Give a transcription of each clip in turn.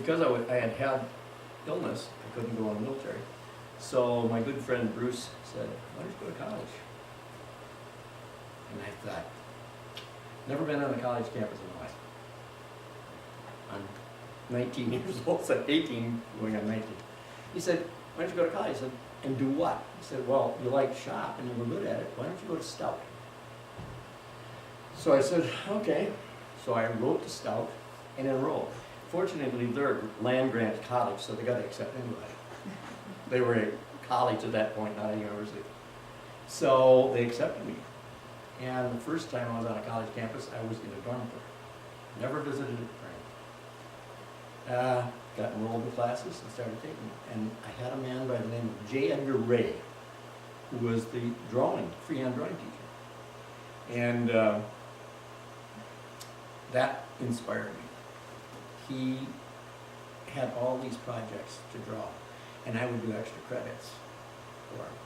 because I had had illness, I couldn't go in the military. So my good friend Bruce said, why don't you go to college? And I thought, never been on a college campus in my life. I'm 19 years old, so 18 going on 19. He said, why don't you go to college? I said, and do what? He said, well, you like shop and you were good at it. Why don't you go to Stout? So I said, okay. So I wrote to Stout and enrolled. Fortunately, they're a land-grant college, so they got to accept anybody. They were a college at that point, not a university. So they accepted me. And the first time I was on a college campus, I was in a dormitory. Never visited it. Got enrolled in classes and started taking it. And I had a man by the name of J. Edgar Ray, who was the freehand drawing teacher. And that inspired me. He had all these projects to draw, and I would do extra credits for him.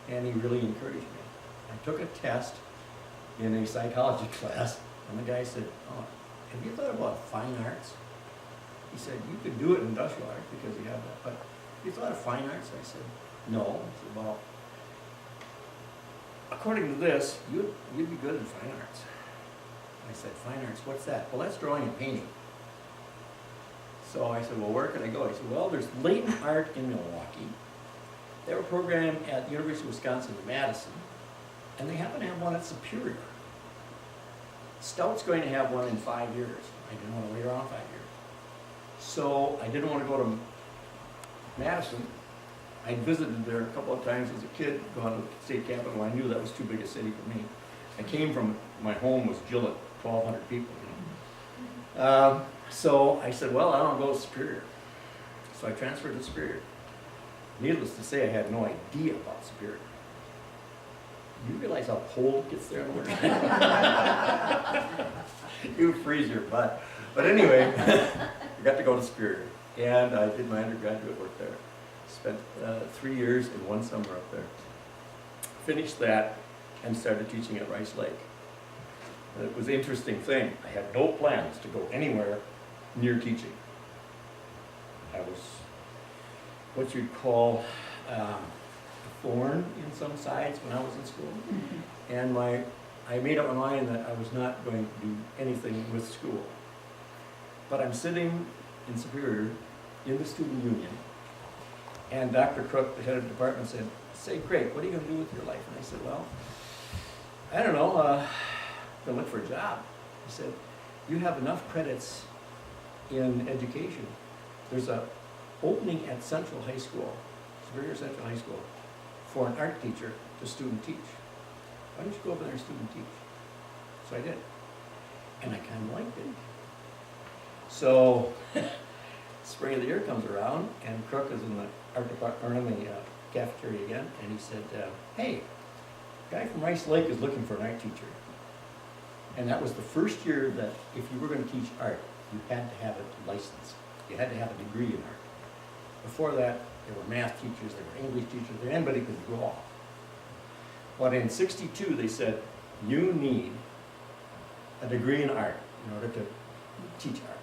And he really encouraged me. I took a test in a psychology class, and the guy said, oh, have you thought about fine arts? He said, you could do it in industrial art because you have that, but have you thought of fine arts? I said, no. He said, well, according to this, you'd be good in fine arts. I said, fine arts, what's that? Well, that's drawing and painting. So I said, well, where can I go? He said, well, there's latent art in Milwaukee. They have a program at the University of Wisconsin in Madison, and they happen to have one at Superior. Stout's going to have one in 5 years. I didn't want to wait around 5 years. So I didn't want to go to Madison. I visited there a couple of times as a kid, gone to the state capitol. I knew that was too big a city for me. I came from, my home was Gillett, 1,200 people, you know. So I said, well, I don't go to Superior. So I transferred to Superior. Needless to say, I had no idea about Superior. You realize how cold it gets there in the winter? You freeze your butt. But anyway, I got to go to Superior. And I did my undergraduate work there. Spent 3 years and 1 summer up there. Finished that and started teaching at Rice Lake. And it was an interesting thing. I had no plans to go anywhere near teaching. I was what you'd call a thorn in some sides when I was in school. And I made up my mind that I was not going to do anything with school. But I'm sitting in Superior in the student union, and Dr. Krake, the head of the department, said, say, Krake, what are you going to do with your life? And I said, well, I don't know, I'm going to look for a job. He said, you have enough credits in education. There's an opening at Central High School, Superior Central High School, for an art teacher to student teach. Why don't you go over there and student teach? So I did. And I kind of liked it. So, spring of the year comes around, and Crook is in the art department, or in the cafeteria again, and he said, hey, a guy from Rice Lake is looking for an art teacher. And that was the first year that if you were going to teach art, you had to have a license. You had to have a degree in art. Before that, there were math teachers, there were English teachers, anybody could draw. But in '62, they said, you need a degree in art in order to teach art.